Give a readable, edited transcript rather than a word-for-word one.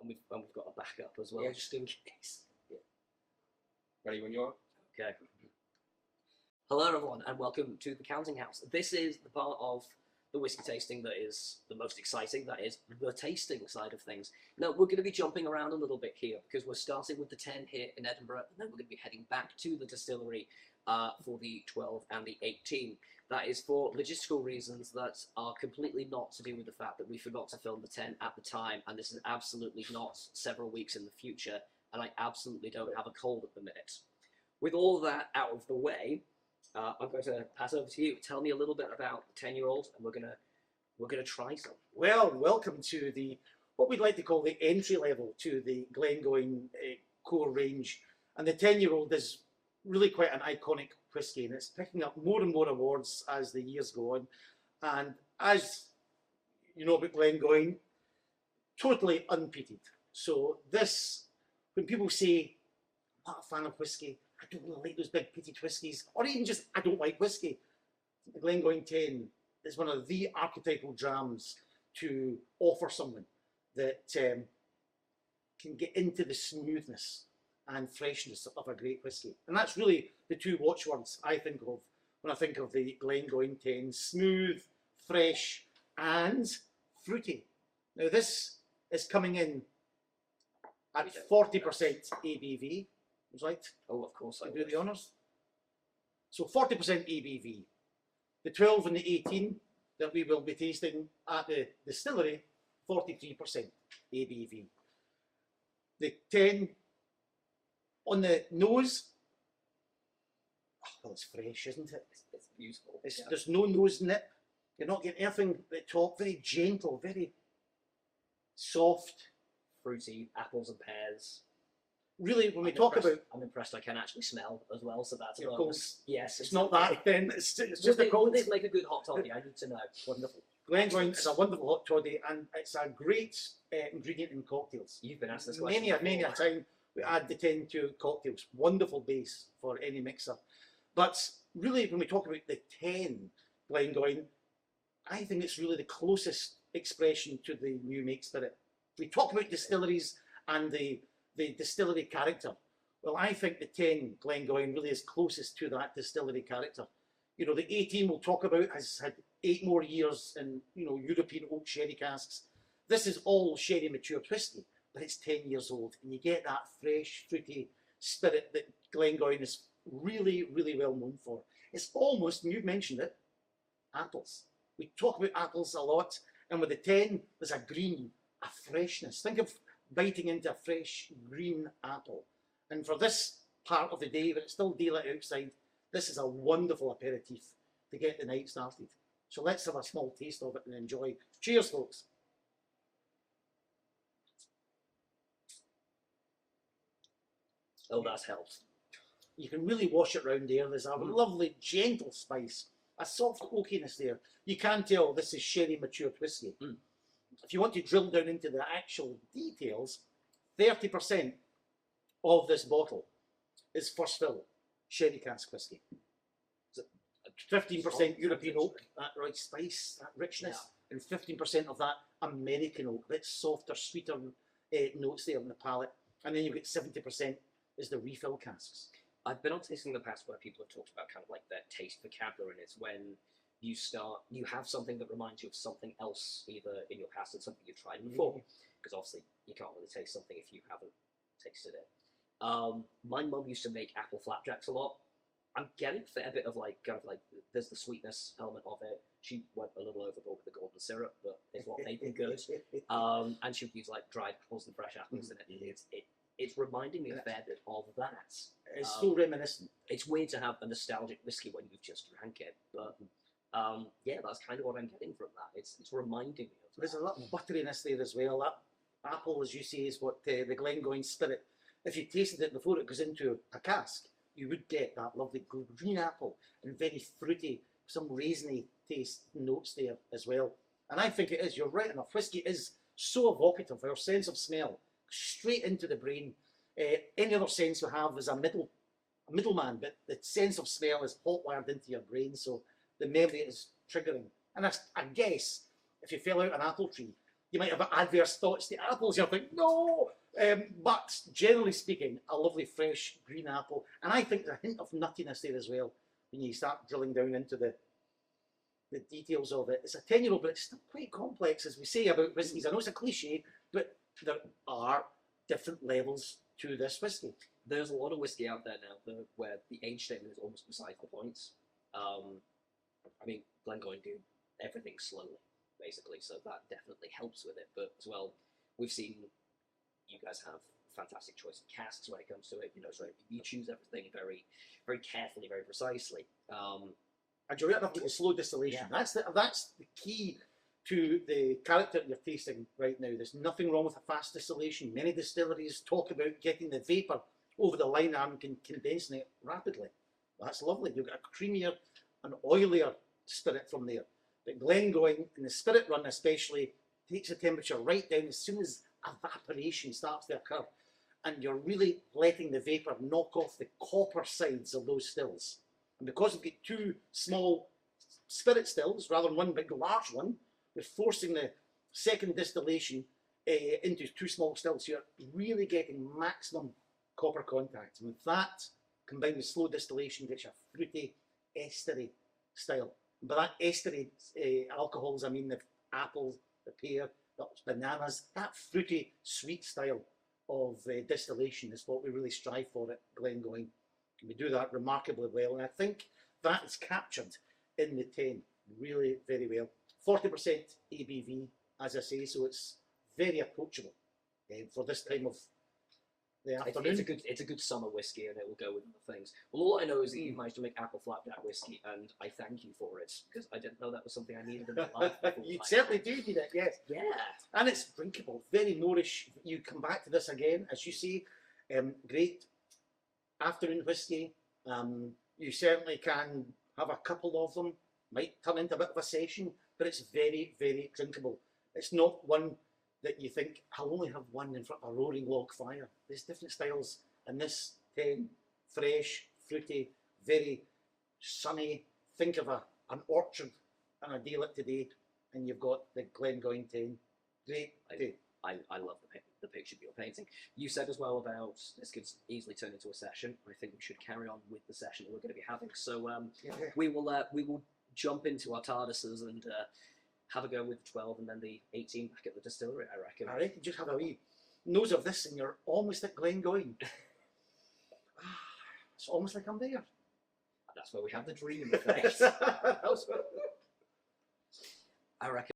we've got a backup as well, Yeah. just in case. Yeah. Ready when you are? Okay. Hello everyone, and welcome to the Counting House. This is the part of the whiskey tasting that is the most exciting, that is the tasting side of things. Now, we're going to be jumping around a little bit here, because we're starting with the 10 here in Edinburgh, and then we're going to be heading back to the distillery for the 12 and the 18. That is for logistical reasons that are completely not to do with the fact that we forgot to film the 10 at the time, and this is absolutely not several weeks in the future, and I absolutely don't have a cold at the minute. With all that out of the way, I'm going to pass over to you. Tell me a little bit about the 10-year-old, and we're gonna try some. Well, welcome to the what we'd like to call the entry level to the Glengoyne core range, and the 10-year-old is really quite an iconic whisky, and it's picking up more and more awards as the years go on. And as you know about Glengoyne, totally unpeated. So this, when people say, I'm not a fan of whisky, I don't really like those big peated whiskies, or even just I don't like whisky, the Glengoyne 10 is one of the archetypal drams to offer someone that can get into the smoothness and freshness of a great whisky. And that's really the two watchwords I think of when I think of the Glengoyne 10: smooth, fresh, and fruity. Now this is coming in at 40% ABV. Was right? Oh, of course I do the honours. So 40% ABV. The 12 and the 18 that we will be tasting at the distillery, 43% ABV. The 10 on the nose, oh, well, it's fresh, isn't it? It's beautiful. There's no nose nip. You're not getting anything at the top. Very gentle, very soft. Fruity, apples and pears. Really, when we talk about... I'm impressed I can actually smell as well, so that's Of course. Yes. It's not that then, it's just a cold. Would it make a good hot toddy? I need to know. Wonderful. Glengoyne is a wonderful hot toddy, and it's a great ingredient in cocktails. You've been asked this question Many a time we add the 10 to cocktails. Wonderful base for any mixer. But really, when we talk about the 10 Glengoyne, I think it's really the closest expression to the new make spirit. We talk about distilleries and the distillery character. Well, I think the 10 Glengoyne really is closest to that distillery character. You know, the 18 we'll talk about has had 8 more years in, you know, European oak sherry casks. This is all sherry matured whisky, but it's 10 years old, and you get that fresh, fruity spirit that Glengoyne is really, really well known for. It's almost, and you've mentioned it, apples. We talk about apples a lot, and with the 10, there's a green, a freshness. Think of biting into a fresh green apple. And for this part of the day, when it's still daylight outside, this is a wonderful aperitif to get the night started. So let's have a small taste of it and enjoy. Cheers, folks. Oh, that's helped. You can really wash it round there. There's a lovely, gentle spice, a soft oakiness there. You can tell this is sherry matured whisky. If you want to drill down into the actual details, 30% of this bottle is first fill sherry cask whisky. 15% European oak, that right spice, that richness, and 15% of that American oak, that softer, sweeter notes there in the palate. And then you've got 70% is the refill casks. I've been on tasting in the past where people have talked about kind of like their taste vocabulary, and it's when you have something that reminds you of something else, either in your past or something you've tried before, because obviously you can't really taste something if you haven't tasted it. My mum used to make apple flapjacks a lot. I'm getting a fair bit of like, kind of like, there's the sweetness element of it. She went a little overboard with the golden syrup, but it's what made them good. And she would use like dried apples and fresh apples in it. It's reminding me a fair bit of that. It's so reminiscent. It's weird to have a nostalgic whiskey when you've just drank it, but yeah, that's kind of what I'm getting from that. It's reminding me of that. There's a lot of butteriness there as well. That apple, as you say, is what the Glengoyne spirit. If you tasted it before it goes into a cask, you would get that lovely green apple and very fruity, some raisiny taste notes there as well. And I think it is, you're right enough, whisky is so evocative. Our sense of smell, straight into the brain. Any other sense we have is a middleman, but the sense of smell is hot-wired into your brain, so the memory is triggering. And I guess, if you fell out an apple tree, you might have adverse thoughts to apples. You'll think, no. But generally speaking, a lovely fresh green apple. And I think there's a hint of nuttiness there as well when you start drilling down into the details of it. It's a 10-year-old, but it's still quite complex, as we say about whiskies. I know it's a cliche, but there are different levels to this whiskey. There's a lot of whiskey out there now where the age statement is almost beside the point. I mean, Glengoyne do everything slowly, basically, so that definitely helps with it. But as well, we've seen you guys have fantastic choice of casks when it comes to it. You know, so you choose everything very, very carefully, very precisely. And you're right enough to get slow distillation. Yeah. That's the key to the character you're tasting right now. There's nothing wrong with a fast distillation. Many distilleries talk about getting the vapour over the line and condensing it rapidly. That's lovely. You've got a creamier and oilier spirit from there. But Glengoyne, in the spirit run especially, takes the temperature right down as soon as evaporation starts to occur. And you're really letting the vapour knock off the copper sides of those stills. And because we've got two small spirit stills, rather than one big large one, we're forcing the second distillation into two small stills. So you're really getting maximum copper contact. And with that, combined with slow distillation, gets you a fruity, estery style. And by that estery alcohols, I mean the apple, the pear, the bananas, that fruity, sweet style of distillation is what we really strive for at Glengoyne. We do that remarkably well, and I think that is captured in the 10 really very well. 40% ABV, as I say, so it's very approachable for this time of the afternoon. It's a good summer whiskey, and it will go with other things. Well, all I know is that you've managed to make apple flapjack whiskey, and I thank you for it, because I didn't know that was something I needed in my life. You certainly do need it, yes. Yeah. And it's drinkable, very moreish. You come back to this again, as you say, great afternoon whiskey. You certainly can have a couple of them, might turn into a bit of a session, but it's very, very drinkable. It's not one that you think, I'll only have one in front of a roaring log fire. There's different styles, and this 10, fresh, fruity, very sunny. Think of an orchard and a day like today, and you've got the Glengoyne 10. Great day. I love the picture you're painting. You said as well about this could easily turn into a session. I think we should carry on with the session that we're going to be having. So we will jump into our TARDISes and have a go with the 12 and then the 18 back at the distillery, I reckon. I reckon just have a wee nose of this and you're almost at Glengoyne. It's almost like I'm there. That's where we have the dream effect. I reckon.